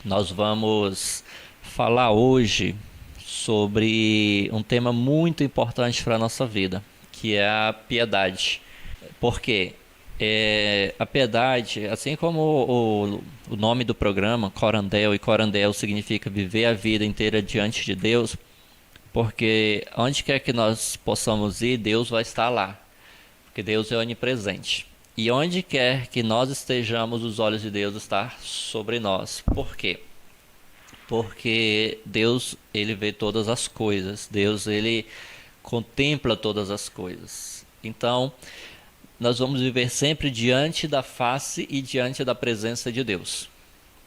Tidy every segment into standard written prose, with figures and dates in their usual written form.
Nós vamos falar hoje sobre um tema muito importante para a nossa vida, que é a piedade. Por quê? A piedade, assim como o nome do programa, Corandel, e Corandel significa viver a vida inteira diante de Deus, porque onde quer que nós possamos ir, Deus vai estar lá, porque Deus é onipresente. E onde quer que nós estejamos, os olhos de Deus estão sobre nós. Por quê? Porque Deus, ele vê todas as coisas. Deus, ele contempla todas as coisas. Então, nós vamos viver sempre diante da face e diante da presença de Deus.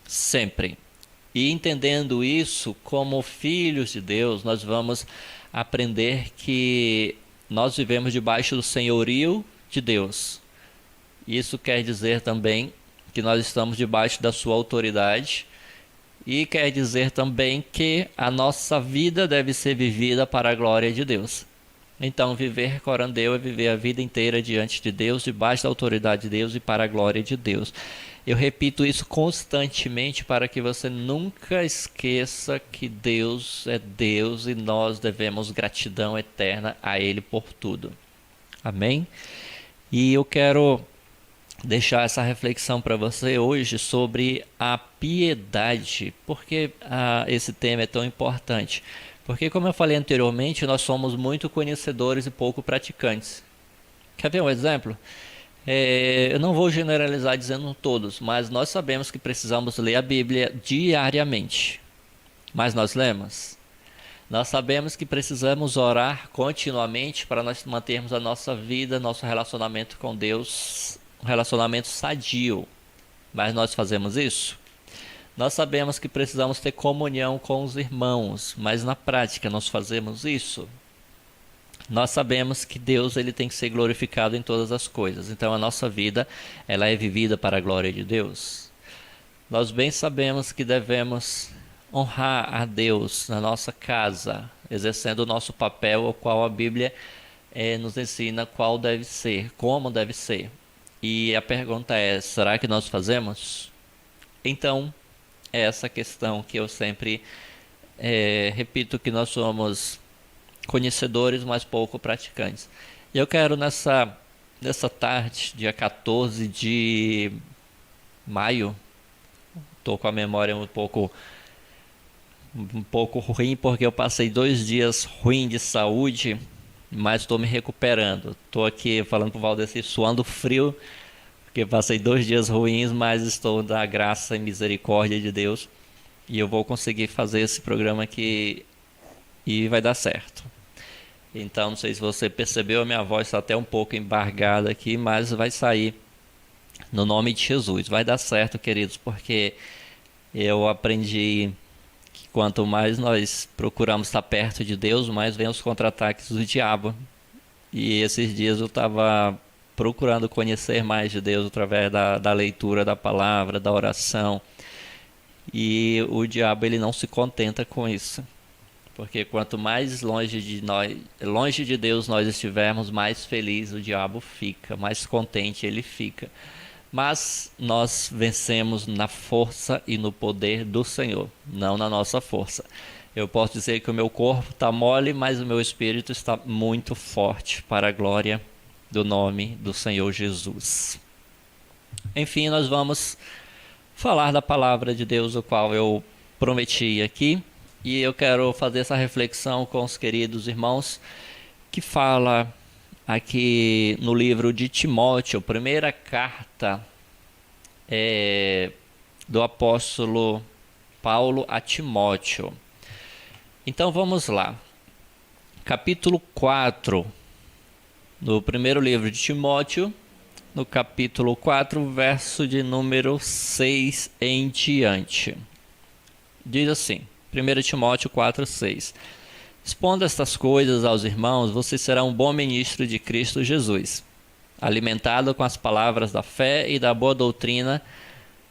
Sempre. E entendendo isso, como filhos de Deus, nós vamos aprender que nós vivemos debaixo do senhorio de Deus. Isso quer dizer também que nós estamos debaixo da sua autoridade. E quer dizer também que a nossa vida deve ser vivida para a glória de Deus. Então, viver corandeu é viver a vida inteira diante de Deus, debaixo da autoridade de Deus e para a glória de Deus. Eu repito isso constantemente para que você nunca esqueça que Deus é Deus e nós devemos gratidão eterna a Ele por tudo. Amém? E eu quero deixar essa reflexão para você hoje sobre a piedade. Por que esse tema é tão importante? Porque, como eu falei anteriormente, nós somos muito conhecedores e pouco praticantes. Quer ver um exemplo? Eu não vou generalizar dizendo todos, mas nós sabemos que precisamos ler a Bíblia diariamente. Mas nós lemos? Nós sabemos que precisamos orar continuamente para nós mantermos a nossa vida, nosso relacionamento com Deus, um relacionamento sadio. Mas nós fazemos isso? Nós sabemos que precisamos ter comunhão com os irmãos, mas na prática nós fazemos isso? Nós sabemos que Deus, ele tem que ser glorificado em todas as coisas. Então a nossa vida, ela é vivida para a glória de Deus. Nós bem sabemos que devemos honrar a Deus na nossa casa, exercendo o nosso papel, o qual a Bíblia nos ensina qual deve ser, como deve ser. E a pergunta é, será que nós fazemos? Então, é essa questão que eu sempre repito, que nós somos conhecedores, mas pouco praticantes. E eu quero nessa tarde, dia 14 de maio, estou com a memória um pouco ruim, porque eu passei 2 dias ruim de saúde, mas estou me recuperando. Estou aqui falando para o Valdeci suando frio, porque passei 2 dias ruins, mas estou na graça e misericórdia de Deus. E eu vou conseguir fazer esse programa aqui e vai dar certo. Então, não sei se você percebeu, a minha voz está até um pouco embargada aqui, mas vai sair no nome de Jesus. Vai dar certo, queridos, porque eu aprendi que quanto mais nós procuramos estar perto de Deus, mais vem os contra-ataques do diabo. E esses dias eu estava procurando conhecer mais de Deus através da leitura da palavra, da oração. E o diabo, ele não se contenta com isso. Porque quanto mais longe de Deus nós estivermos, mais feliz o diabo fica, mais contente ele fica. Mas nós vencemos na força e no poder do Senhor, não na nossa força. Eu posso dizer que o meu corpo está mole, mas o meu espírito está muito forte para a glória do nome do Senhor Jesus. Enfim, nós vamos falar da palavra de Deus, o qual eu prometi aqui. E eu quero fazer essa reflexão com os queridos irmãos, que fala aqui no livro de Timóteo, primeira carta do apóstolo Paulo a Timóteo. Então vamos lá. Capítulo 4, no primeiro livro de Timóteo, no capítulo 4, verso de número 6 em diante. Diz assim: 1 Timóteo 4:6. Expondo estas coisas aos irmãos, você será um bom ministro de Cristo Jesus, alimentado com as palavras da fé e da boa doutrina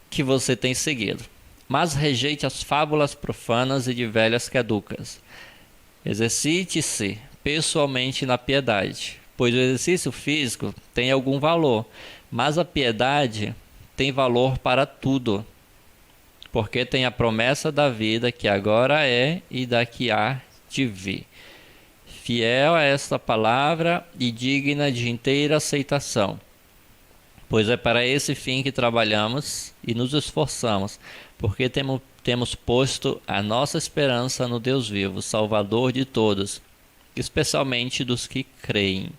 que você tem seguido. Mas rejeite as fábulas profanas e de velhas caducas. Exercite-se pessoalmente na piedade, pois o exercício físico tem algum valor, mas a piedade tem valor para tudo, porque tem a promessa da vida que agora é e da que há de vir. Fiel a esta palavra e digna de inteira aceitação, pois é para esse fim que trabalhamos e nos esforçamos, porque temos posto a nossa esperança no Deus vivo, Salvador de todos, especialmente dos que creem.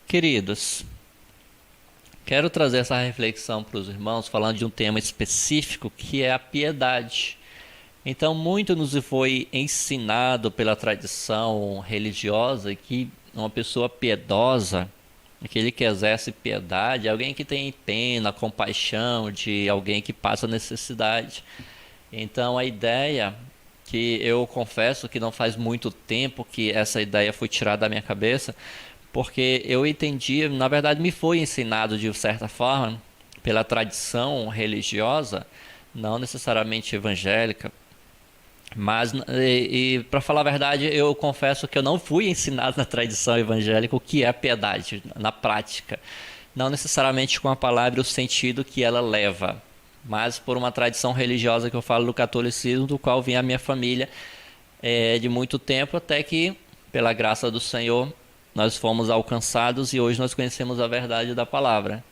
Queridos, quero trazer essa reflexão para os irmãos, falando de um tema específico, que é a piedade. Então, muito nos foi ensinado pela tradição religiosa que uma pessoa piedosa, aquele que exerce piedade, é alguém que tem pena, compaixão de alguém que passa necessidade. Então, a ideia, que eu confesso que não faz muito tempo que essa ideia foi tirada da minha cabeça, porque eu entendi, na verdade me foi ensinado de certa forma, pela tradição religiosa, não necessariamente evangélica, mas, para falar a verdade, eu confesso que eu não fui ensinado na tradição evangélica o que é a piedade, na prática. Não necessariamente com a palavra e o sentido que ela leva, mas por uma tradição religiosa que eu falo do catolicismo, do qual vem a minha família de muito tempo, até que, pela graça do Senhor, nós fomos alcançados e hoje nós conhecemos a verdade da palavra.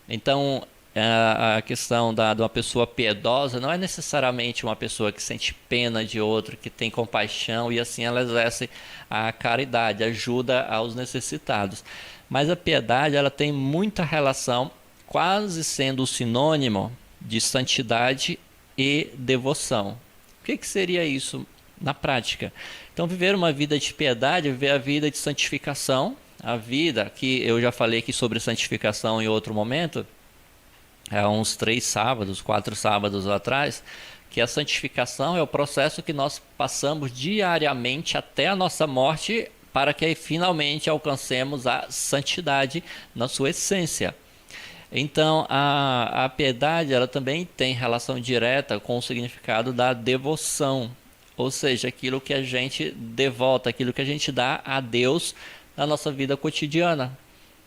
Então, a questão de uma pessoa piedosa não é necessariamente uma pessoa que sente pena de outro, que tem compaixão e assim ela exerce a caridade, ajuda aos necessitados. Mas a piedade, ela tem muita relação, quase sendo o sinônimo de santidade e devoção. O que seria isso na prática? Então, viver uma vida de piedade, viver a vida de santificação, a vida que eu já falei aqui sobre santificação em outro momento, há uns 4 sábados atrás, que a santificação é o processo que nós passamos diariamente até a nossa morte, para que finalmente alcancemos a santidade na sua essência. Então, a piedade, ela também tem relação direta com o significado da devoção, ou seja, aquilo que a gente devota, aquilo que a gente dá a Deus na nossa vida cotidiana.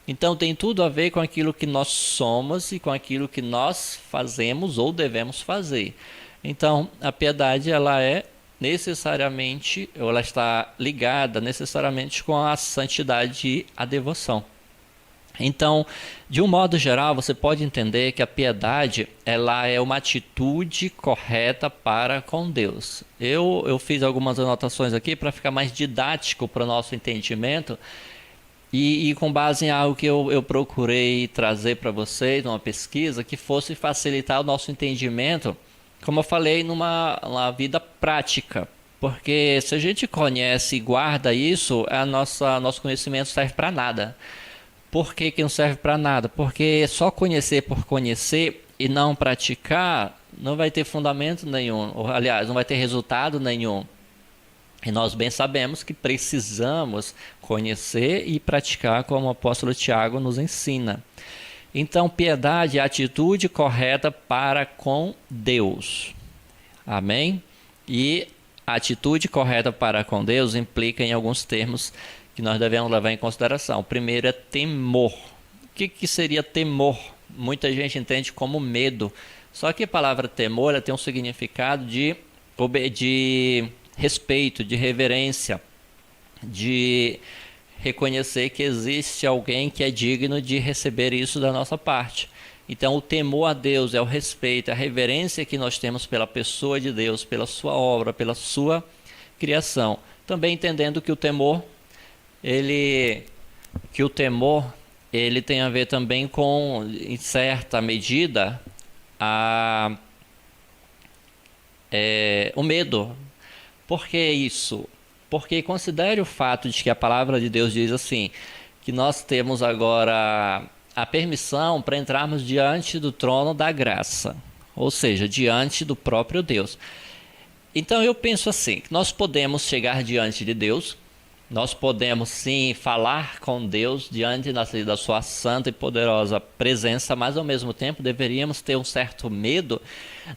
Então tem tudo a ver com aquilo que nós somos e com aquilo que nós fazemos ou devemos fazer. Então a piedade, ela é necessariamente, ou ela está ligada necessariamente com a santidade e a devoção. Então, de um modo geral, você pode entender que a piedade, ela é uma atitude correta para com Deus. Eu fiz algumas anotações aqui para ficar mais didático para o nosso entendimento, e com base em algo que eu procurei trazer para vocês, numa pesquisa, que fosse facilitar o nosso entendimento, como eu falei, numa vida prática. Porque se a gente conhece e guarda isso, nosso conhecimento serve para nada. Por que não serve para nada? Porque só conhecer por conhecer e não praticar não vai ter fundamento nenhum, ou, aliás, não vai ter resultado nenhum. E nós bem sabemos que precisamos conhecer e praticar como o apóstolo Tiago nos ensina. Então, piedade é a atitude correta para com Deus. Amém? E a atitude correta para com Deus implica em alguns termos que nós devemos levar em consideração. O primeiro é temor. O que seria temor? Muita gente entende como medo. Só que a palavra temor, ela tem um significado de respeito, de reverência, de reconhecer que existe alguém que é digno de receber isso da nossa parte. Então, o temor a Deus é o respeito, a reverência que nós temos pela pessoa de Deus, pela sua obra, pela sua criação. Também entendendo que o temor, ele tem a ver também com, em certa medida, o medo. Por que isso? Porque considere o fato de que a palavra de Deus diz assim, que nós temos agora a permissão para entrarmos diante do trono da graça, ou seja, diante do próprio Deus. Então eu penso assim, que nós podemos chegar diante de Deus, nós podemos sim falar com Deus diante da sua santa e poderosa presença, mas ao mesmo tempo deveríamos ter um certo medo,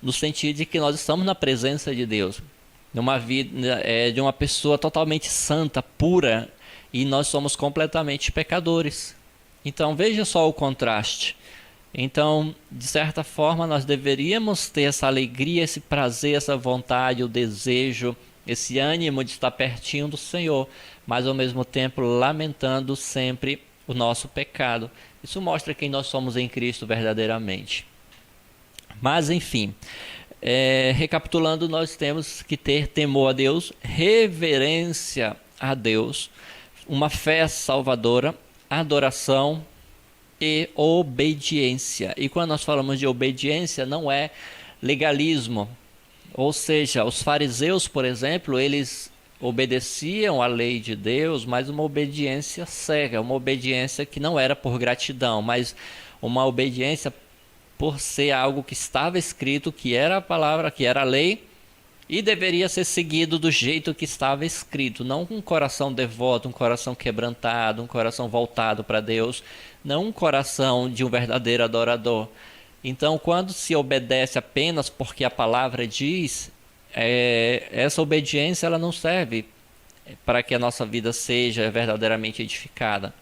no sentido de que nós estamos na presença de Deus, numa vida de uma pessoa totalmente santa, pura, e nós somos completamente pecadores. Então veja só o contraste. Então, de certa forma, nós deveríamos ter essa alegria, esse prazer, essa vontade, o desejo, esse ânimo de estar pertinho do Senhor, mas ao mesmo tempo lamentando sempre o nosso pecado. Isso mostra quem nós somos em Cristo verdadeiramente. Mas enfim, recapitulando, nós temos que ter temor a Deus, reverência a Deus, uma fé salvadora, adoração e obediência. E quando nós falamos de obediência, não é legalismo. Ou seja, os fariseus, por exemplo, eles obedeciam à lei de Deus, mas uma obediência cega, uma obediência que não era por gratidão, mas uma obediência por ser algo que estava escrito, que era a palavra, que era a lei, e deveria ser seguido do jeito que estava escrito, não com um coração devoto, um coração quebrantado, um coração voltado para Deus, não um coração de um verdadeiro adorador. Então, quando se obedece apenas porque a palavra diz, essa obediência ela não serve para que a nossa vida seja verdadeiramente edificada.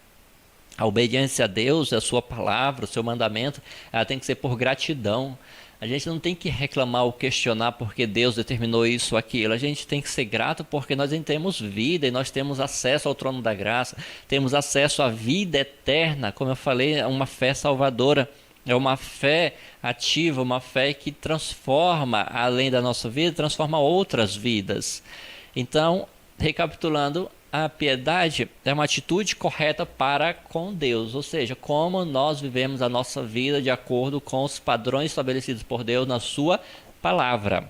A obediência a Deus, a sua palavra, o seu mandamento, ela tem que ser por gratidão. A gente não tem que reclamar ou questionar porque Deus determinou isso ou aquilo. A gente tem que ser grato porque nós temos vida e nós temos acesso ao trono da graça. Temos acesso à vida eterna. Como eu falei, é uma fé salvadora. É uma fé ativa, uma fé que transforma, além da nossa vida, transforma outras vidas. Então, recapitulando, a piedade é uma atitude correta para com Deus, ou seja, como nós vivemos a nossa vida de acordo com os padrões estabelecidos por Deus na sua palavra.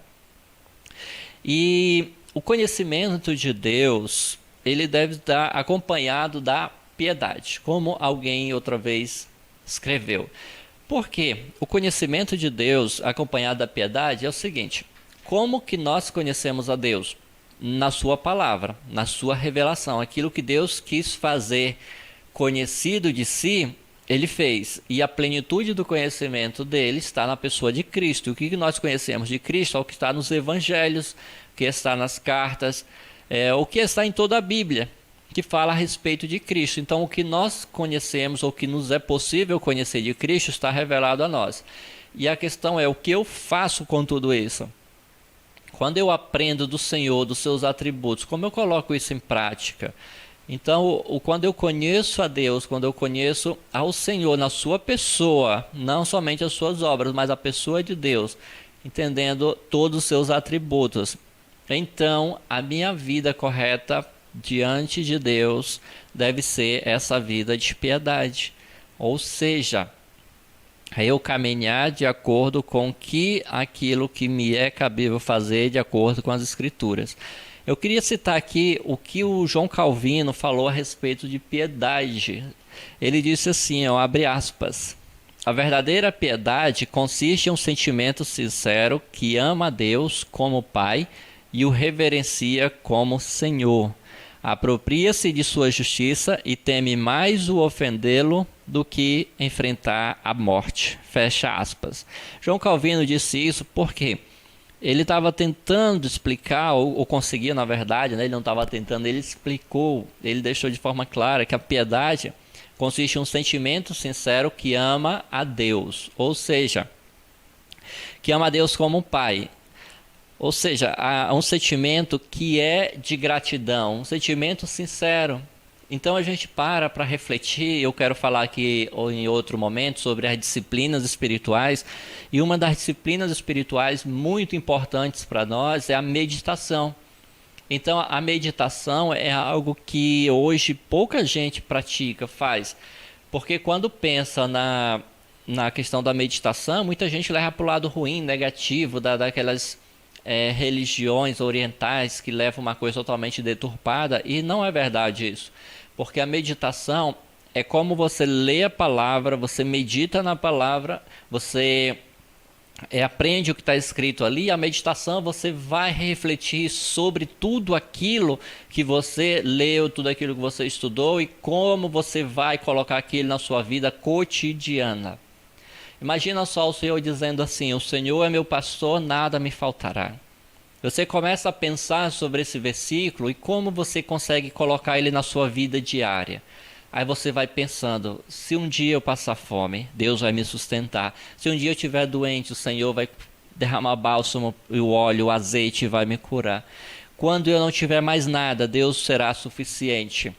E o conhecimento de Deus, ele deve estar acompanhado da piedade, como alguém outra vez escreveu. Porque o conhecimento de Deus acompanhado da piedade é o seguinte: como que nós conhecemos a Deus? Na sua palavra, na sua revelação. Aquilo que Deus quis fazer conhecido de si, Ele fez. E a plenitude do conhecimento dele está na pessoa de Cristo. E o que nós conhecemos de Cristo é o que está nos evangelhos, o que está nas cartas, o que está em toda a Bíblia, que fala a respeito de Cristo. Então, o que nós conhecemos, ou o que nos é possível conhecer de Cristo, está revelado a nós. E a questão é, o que eu faço com tudo isso? Quando eu aprendo do Senhor, dos seus atributos, como eu coloco isso em prática? Então, quando eu conheço a Deus, quando eu conheço ao Senhor na sua pessoa, não somente as suas obras, mas a pessoa de Deus, entendendo todos os seus atributos, então a minha vida correta diante de Deus deve ser essa vida de piedade. Ou seja, eu caminhar de acordo com aquilo que me é cabível fazer de acordo com as Escrituras. Eu queria citar aqui o que o João Calvino falou a respeito de piedade. Ele disse assim, abre aspas: a verdadeira piedade consiste em um sentimento sincero que ama a Deus como Pai e o reverencia como Senhor. Apropria-se de sua justiça e teme mais o ofendê-lo do que enfrentar a morte. Fecha aspas. João Calvino disse isso porque ele estava tentando explicar, ou conseguia na verdade, né? Ele não estava tentando, ele explicou, ele deixou de forma clara que a piedade consiste em um sentimento sincero que ama a Deus, ou seja, que ama a Deus como um Pai. Ou seja, há um sentimento que é de gratidão, um sentimento sincero. Então a gente para refletir. Eu quero falar aqui ou em outro momento sobre as disciplinas espirituais. E uma das disciplinas espirituais muito importantes para nós é a meditação. Então a meditação é algo que hoje pouca gente pratica, faz. Porque quando pensa na questão da meditação, muita gente leva para o lado ruim, negativo, daquelas religiões orientais que levam uma coisa totalmente deturpada, e não é verdade isso, porque a meditação é como você lê a palavra, você medita na palavra, você aprende o que está escrito ali. A meditação, você vai refletir sobre tudo aquilo que você leu, tudo aquilo que você estudou, e como você vai colocar aquilo na sua vida cotidiana. Imagina só o Senhor dizendo assim: o Senhor é meu pastor, nada me faltará. Você começa a pensar sobre esse versículo e como você consegue colocar ele na sua vida diária. Aí você vai pensando, se um dia eu passar fome, Deus vai me sustentar. Se um dia eu estiver doente, o Senhor vai derramar bálsamo, o óleo, o azeite vai me curar. Quando eu não tiver mais nada, Deus será suficiente.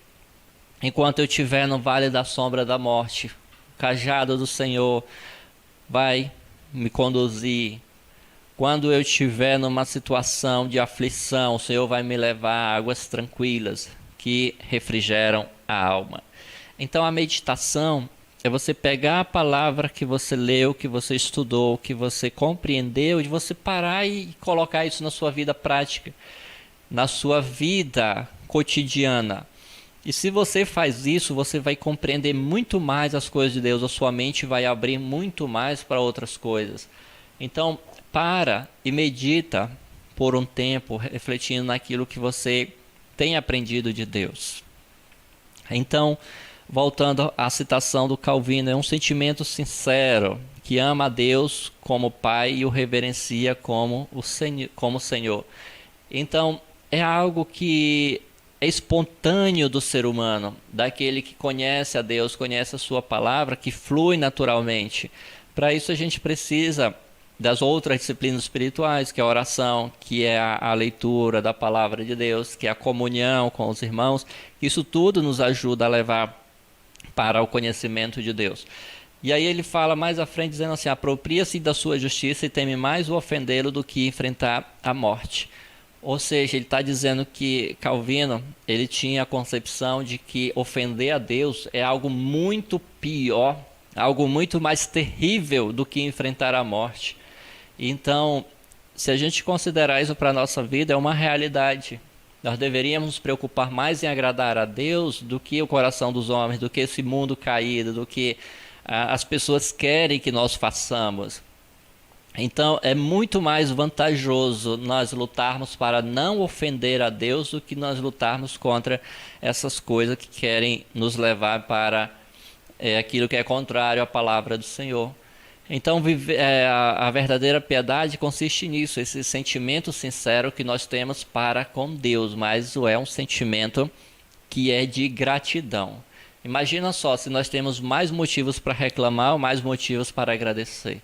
Enquanto eu estiver no vale da sombra da morte, o cajado do Senhor vai me conduzir. Quando eu estiver numa situação de aflição, o Senhor vai me levar a águas tranquilas que refrigeram a alma. Então a meditação é você pegar a palavra que você leu, que você estudou, que você compreendeu, e você parar e colocar isso na sua vida prática, na sua vida cotidiana. E se você faz isso, você vai compreender muito mais as coisas de Deus, a sua mente vai abrir muito mais para outras coisas. Então, para e medita por um tempo, refletindo naquilo que você tem aprendido de Deus. Então, voltando à citação do Calvino, é um sentimento sincero, que ama a Deus como Pai e o reverencia como Senhor. Então, é algo que é espontâneo do ser humano, daquele que conhece a Deus, conhece a sua palavra, que flui naturalmente. Para isso a gente precisa das outras disciplinas espirituais, que é a oração, que é a leitura da palavra de Deus, que é a comunhão com os irmãos. Isso tudo nos ajuda a levar para o conhecimento de Deus. E aí ele fala mais à frente, dizendo assim: apropria-se da sua justiça e teme mais o ofendê-lo do que enfrentar a morte. Ou seja, ele está dizendo que Calvino, ele tinha a concepção de que ofender a Deus é algo muito pior, algo muito mais terrível do que enfrentar a morte. Então, se a gente considerar isso para a nossa vida, é uma realidade. Nós deveríamos nos preocupar mais em agradar a Deus do que o coração dos homens, do que esse mundo caído, do que as pessoas querem que nós façamos. Então é muito mais vantajoso nós lutarmos para não ofender a Deus do que nós lutarmos contra essas coisas que querem nos levar para aquilo que é contrário à palavra do Senhor. Então a verdadeira piedade consiste nisso, esse sentimento sincero que nós temos para com Deus, mas é um sentimento que é de gratidão. Imagina só, se nós temos mais motivos para reclamar ou mais motivos para agradecer.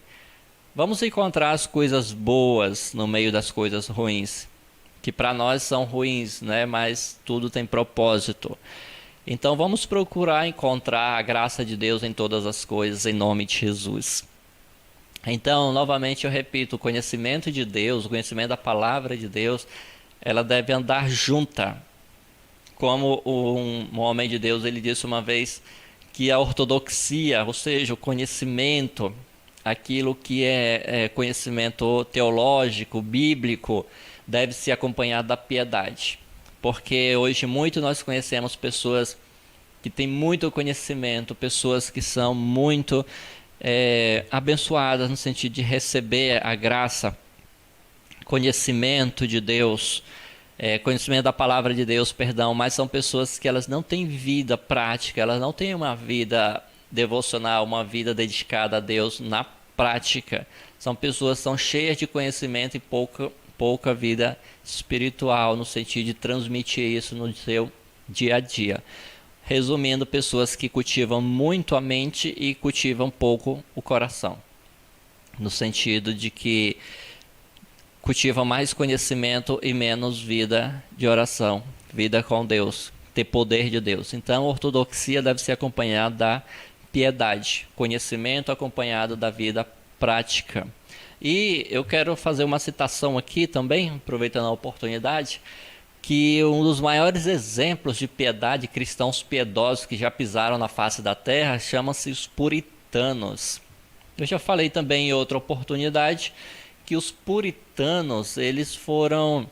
Vamos encontrar as coisas boas no meio das coisas ruins, que para nós são ruins, né? Mas tudo tem propósito. Então vamos procurar encontrar a graça de Deus em todas as coisas, em nome de Jesus. Então, novamente eu repito, o conhecimento de Deus, o conhecimento da palavra de Deus, ela deve andar junta. Como um homem de Deus, ele disse uma vez que a ortodoxia, ou seja, o conhecimento, aquilo que é conhecimento teológico, bíblico, deve ser acompanhado da piedade. Porque hoje muito nós conhecemos pessoas que têm muito conhecimento, pessoas que são muito abençoadas no sentido de receber a graça, conhecimento de Deus, conhecimento da palavra de Deus, perdão, mas são pessoas que elas não têm vida prática, elas não têm uma vida devocional, uma vida dedicada a Deus na prática. São pessoas que são cheias de conhecimento e pouca vida espiritual, no sentido de transmitir isso no seu dia a dia. Resumindo, pessoas que cultivam muito a mente e cultivam pouco o coração, no sentido de que cultivam mais conhecimento e menos vida de oração, vida com Deus, ter poder de Deus. Então, a ortodoxia deve ser acompanhada da piedade, conhecimento acompanhado da vida prática. E eu quero fazer uma citação aqui também, aproveitando a oportunidade, que um dos maiores exemplos de piedade, cristãos piedosos que já pisaram na face da terra, chama-se os puritanos. Eu já falei também em outra oportunidade que os puritanos, eles foram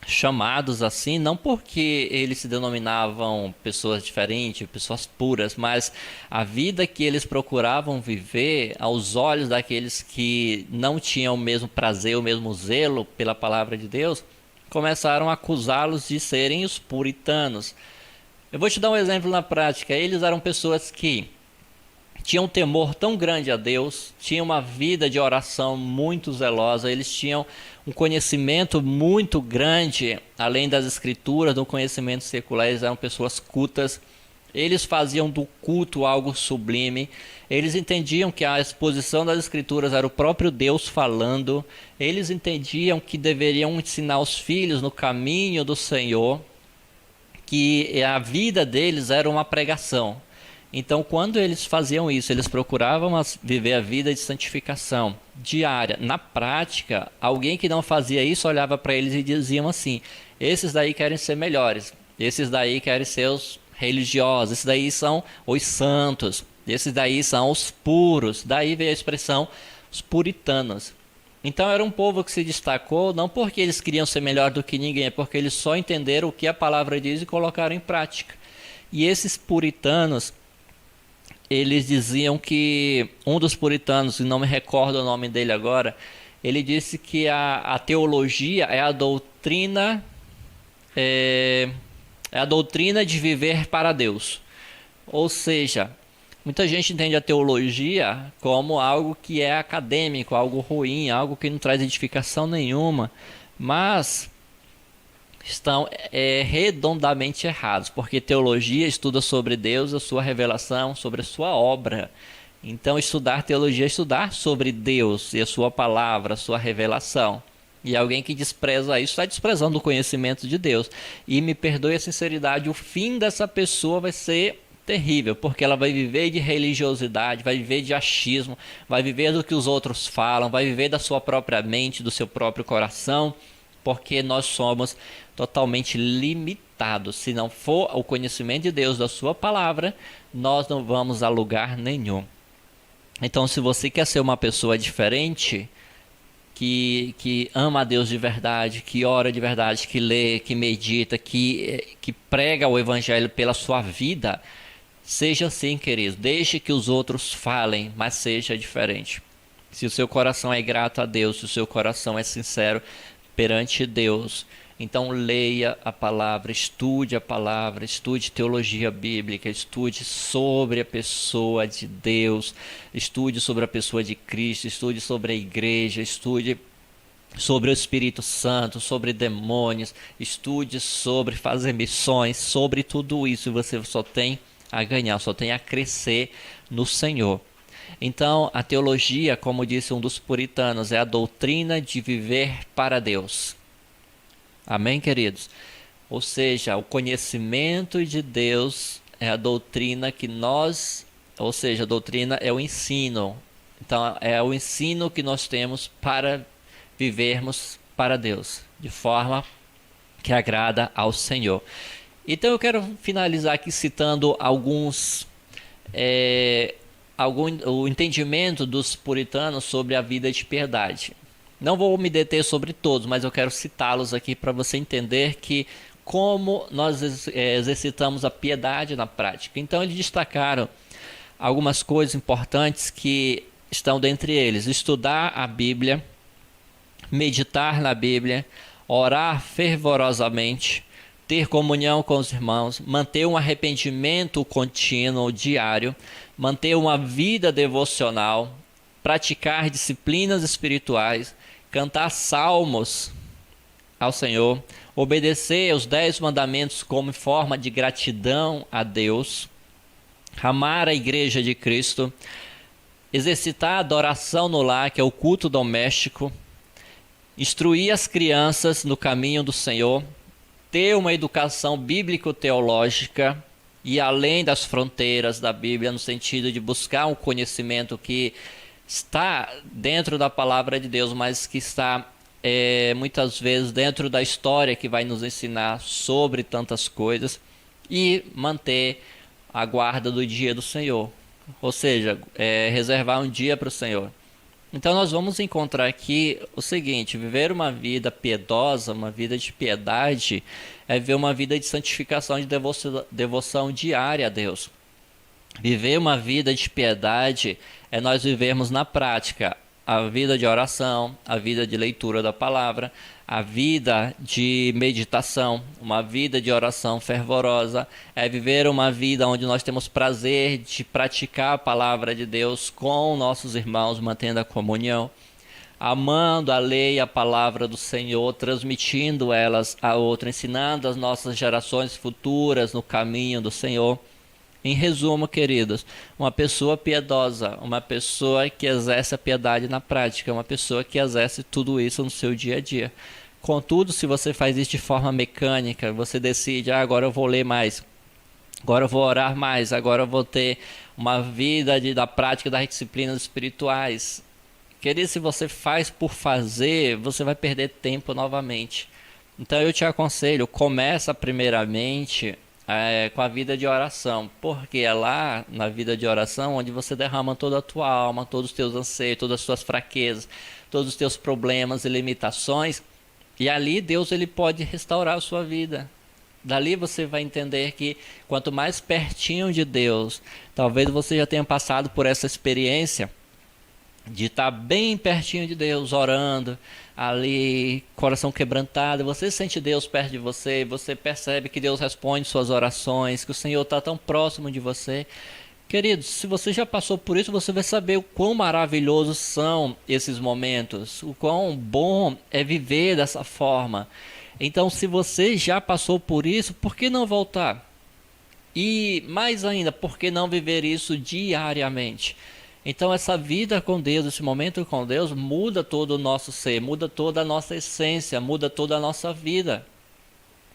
chamados assim, não porque eles se denominavam pessoas diferentes, pessoas puras, mas a vida que eles procuravam viver aos olhos daqueles que não tinham o mesmo prazer, o mesmo zelo pela palavra de Deus, começaram a acusá-los de serem os puritanos. Eu vou te dar um exemplo na prática. Eles eram pessoas que tinham um temor tão grande a Deus, tinham uma vida de oração muito zelosa, eles tinham um conhecimento muito grande, além das escrituras, do conhecimento secular, eles eram pessoas cultas, Eles faziam do culto algo sublime. Eles entendiam que a exposição das Escrituras era o próprio Deus falando. Eles entendiam que deveriam ensinar os filhos no caminho do Senhor, que a vida deles era uma pregação. Então, quando eles faziam isso, eles procuravam viver a vida de santificação diária. Na prática, alguém que não fazia isso olhava para eles e diziam assim: esses daí querem ser melhores, esses daí querem ser os religiosos, esses daí são os santos, esses daí são os puros. Daí veio a expressão os puritanos. Então era um povo que se destacou não porque eles queriam ser melhor do que ninguém, é porque eles só entenderam o que a palavra diz e colocaram em prática. E esses puritanos, eles diziam que um dos puritanos, e não me recordo o nome dele agora, ele disse que a teologia é a doutrina de viver para Deus. Ou seja, muita gente entende a teologia como algo que é acadêmico, algo ruim, algo que não traz edificação nenhuma, mas estão redondamente errados, porque teologia estuda sobre Deus, a sua revelação, sobre a sua obra. Então, estudar teologia é estudar sobre Deus e a sua palavra, a sua revelação. E alguém que despreza isso está desprezando o conhecimento de Deus. E me perdoe a sinceridade, o fim dessa pessoa vai ser terrível, porque ela vai viver de religiosidade, vai viver de achismo, vai viver do que os outros falam, vai viver da sua própria mente, do seu próprio coração, porque nós somos totalmente limitados. Se não for o conhecimento de Deus, da sua palavra, nós não vamos a lugar nenhum. Então, se você quer ser uma pessoa diferente, que ama a Deus de verdade, que ora de verdade, que lê, que medita, que prega o evangelho pela sua vida, seja assim, querido. Deixe que os outros falem, mas seja diferente. Se o seu coração é grato a Deus, se o seu coração é sincero perante Deus, então leia a palavra, estude teologia bíblica, estude sobre a pessoa de Deus, estude sobre a pessoa de Cristo, estude sobre a igreja, estude sobre o Espírito Santo, sobre demônios, estude sobre fazer missões, sobre tudo isso, e você só tem a ganhar, só tem a crescer no Senhor. Então, a teologia, como disse um dos puritanos, é a doutrina de viver para Deus. Amém, queridos? Ou seja, o conhecimento de Deus é a doutrina que nós... Ou seja, a doutrina é o ensino. Então, é o ensino que nós temos para vivermos para Deus, de forma que agrada ao Senhor. Então, eu quero finalizar aqui citando o entendimento dos puritanos sobre a vida de piedade. Não vou me deter sobre todos, mas eu quero citá-los aqui para você entender como nós exercitamos a piedade na prática. Então, eles destacaram algumas coisas importantes que estão dentre eles: estudar a Bíblia, meditar na Bíblia, orar fervorosamente, ter comunhão com os irmãos, manter um arrependimento contínuo, diário, manter uma vida devocional, praticar disciplinas espirituais, cantar salmos ao Senhor, obedecer os 10 mandamentos como forma de gratidão a Deus, amar a igreja de Cristo, exercitar a adoração no lar, que é o culto doméstico, instruir as crianças no caminho do Senhor, ter uma educação bíblico-teológica e além das fronteiras da Bíblia, no sentido de buscar um conhecimento que está dentro da palavra de Deus, mas que está muitas vezes dentro da história, que vai nos ensinar sobre tantas coisas, e manter a guarda do dia do Senhor, ou seja, reservar um dia para o Senhor. Então nós vamos encontrar aqui o seguinte: viver uma vida piedosa, uma vida de piedade, é viver uma vida de santificação, de devoção diária a Deus. Viver uma vida de piedade é nós vivermos na prática a vida de oração, a vida de leitura da palavra, a vida de meditação, uma vida de oração fervorosa, é viver uma vida onde nós temos prazer de praticar a palavra de Deus com nossos irmãos, mantendo a comunhão, amando a lei e a palavra do Senhor, transmitindo elas a outro, ensinando as nossas gerações futuras no caminho do Senhor. Em resumo, queridos, uma pessoa piedosa, uma pessoa que exerce a piedade na prática, uma pessoa que exerce tudo isso no seu dia a dia. Contudo, se você faz isso de forma mecânica, você decide, agora eu vou ler mais, agora eu vou orar mais, agora eu vou ter uma vida da prática das disciplinas espirituais. Querido, se você faz por fazer, você vai perder tempo novamente. Então eu te aconselho, começa primeiramente com a vida de oração, porque é lá na vida de oração onde você derrama toda a tua alma, todos os teus anseios, todas as tuas fraquezas, todos os teus problemas e limitações, e ali Deus ele pode restaurar a sua vida. Dali você vai entender que quanto mais pertinho de Deus, talvez você já tenha passado por essa experiência de estar bem pertinho de Deus, orando, ali, coração quebrantado, você sente Deus perto de você, você percebe que Deus responde suas orações, que o Senhor está tão próximo de você. Queridos, se você já passou por isso, você vai saber o quão maravilhosos são esses momentos, o quão bom é viver dessa forma. Então, se você já passou por isso, por que não voltar? E mais ainda, por que não viver isso diariamente? Então essa vida com Deus, esse momento com Deus muda todo o nosso ser, muda toda a nossa essência, muda toda a nossa vida.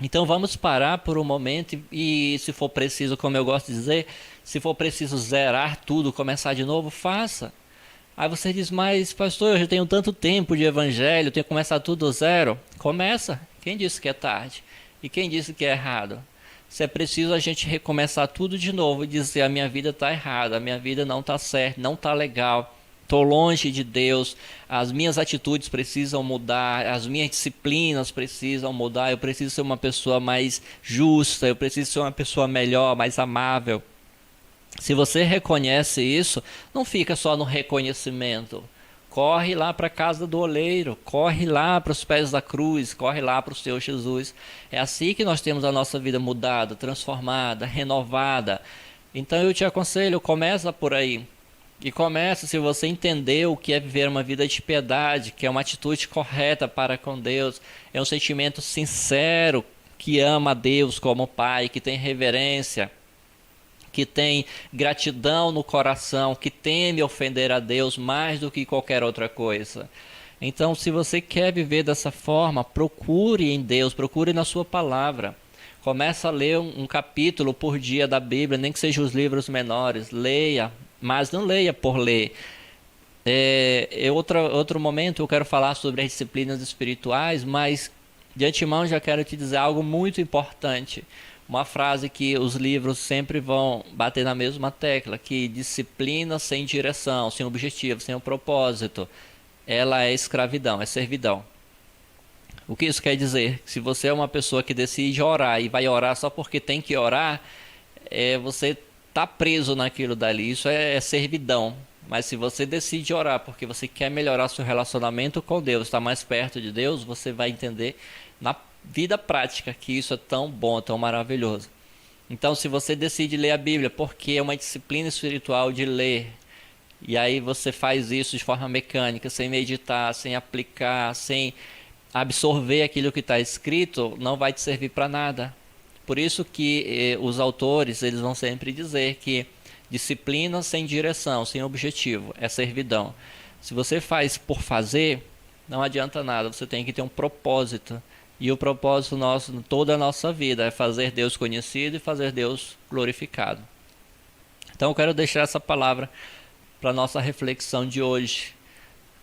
Então vamos parar por um momento e se for preciso, como eu gosto de dizer, se for preciso zerar tudo, começar de novo, faça. Aí você diz, mas pastor, eu já tenho tanto tempo de evangelho, tenho que começar tudo do zero. Começa. Quem disse que é tarde? E quem disse que é errado? Se é preciso a gente recomeçar tudo de novo e dizer a minha vida está errada, a minha vida não está certa, não está legal, estou longe de Deus, as minhas atitudes precisam mudar, as minhas disciplinas precisam mudar, eu preciso ser uma pessoa mais justa, eu preciso ser uma pessoa melhor, mais amável. Se você reconhece isso, não fica só no reconhecimento. Corre lá para a casa do oleiro, corre lá para os pés da cruz, corre lá para o Senhor Jesus. É assim que nós temos a nossa vida mudada, transformada, renovada. Então eu te aconselho, começa por aí. E começa se você entender o que é viver uma vida de piedade, que é uma atitude correta para com Deus, é um sentimento sincero, que ama a Deus como Pai, que tem reverência, que tem gratidão no coração, que teme ofender a Deus mais do que qualquer outra coisa. Então, se você quer viver dessa forma, procure em Deus, procure na sua palavra. Começa a ler um capítulo por dia da Bíblia, nem que sejam os livros menores. Leia, mas não leia por ler. Outro momento eu quero falar sobre as disciplinas espirituais, mas de antemão já quero te dizer algo muito importante. Uma frase que os livros sempre vão bater na mesma tecla, que disciplina sem direção, sem objetivo, sem um propósito, ela é escravidão, é servidão. O que isso quer dizer? Se você é uma pessoa que decide orar e vai orar só porque tem que orar, você está preso naquilo dali, isso é servidão. Mas se você decide orar porque você quer melhorar seu relacionamento com Deus, estar mais perto de Deus, você vai entender na vida prática que isso é tão bom, tão maravilhoso. Então, se você decide ler a Bíblia porque é uma disciplina espiritual de ler, e aí você faz isso de forma mecânica, sem meditar, sem aplicar, sem absorver aquilo que está escrito, não vai te servir para nada. Por isso que os autores eles vão sempre dizer que disciplina sem direção, sem objetivo, é servidão. Se você faz por fazer, não adianta nada, você tem que ter um propósito. E o propósito nosso, toda a nossa vida, é fazer Deus conhecido e fazer Deus glorificado. Então eu quero deixar essa palavra para a nossa reflexão de hoje.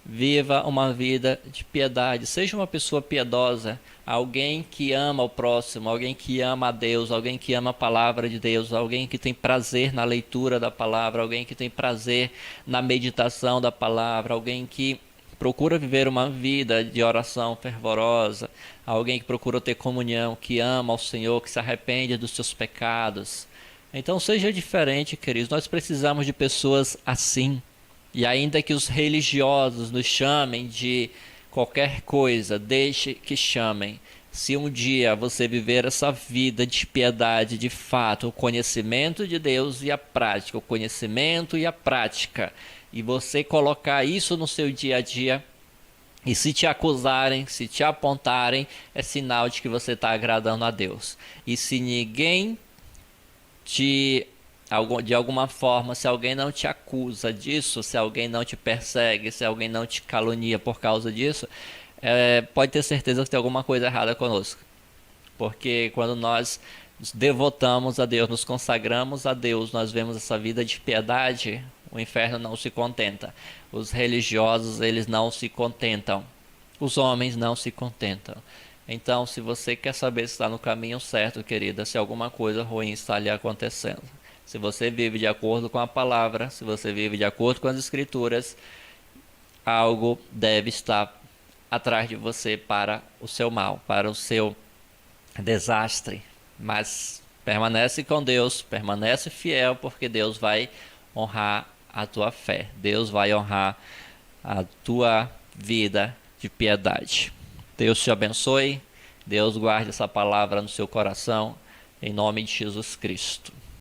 Viva uma vida de piedade, seja uma pessoa piedosa, alguém que ama o próximo, alguém que ama a Deus, alguém que ama a palavra de Deus, alguém que tem prazer na leitura da palavra, alguém que tem prazer na meditação da palavra, alguém que procura viver uma vida de oração fervorosa, alguém que procura ter comunhão, que ama ao Senhor, que se arrepende dos seus pecados. Então seja diferente, queridos, nós precisamos de pessoas assim. E ainda que os religiosos nos chamem de qualquer coisa, deixe que chamem. Se um dia você viver essa vida de piedade, de fato, o conhecimento de Deus e a prática, o conhecimento e a prática, e você colocar isso no seu dia a dia, e se te acusarem, se te apontarem, é sinal de que você está agradando a Deus. E se ninguém te de alguma forma, se alguém não te acusa disso, se alguém não te persegue, se alguém não te calunia por causa disso, pode ter certeza que tem alguma coisa errada conosco. Porque quando nós nos devotamos a Deus, nos consagramos a Deus, nós vemos essa vida de piedade, o inferno não se contenta. Os religiosos, eles não se contentam. Os homens não se contentam. Então, se você quer saber se está no caminho certo, querida, se alguma coisa ruim está lhe acontecendo, se você vive de acordo com a palavra, se você vive de acordo com as escrituras, algo deve estar atrás de você para o seu mal, para o seu desastre. Mas permanece com Deus, permanece fiel, porque Deus vai honrar a tua fé. Deus vai honrar a tua vida de piedade. Deus te abençoe. Deus guarde essa palavra no seu coração. Em nome de Jesus Cristo.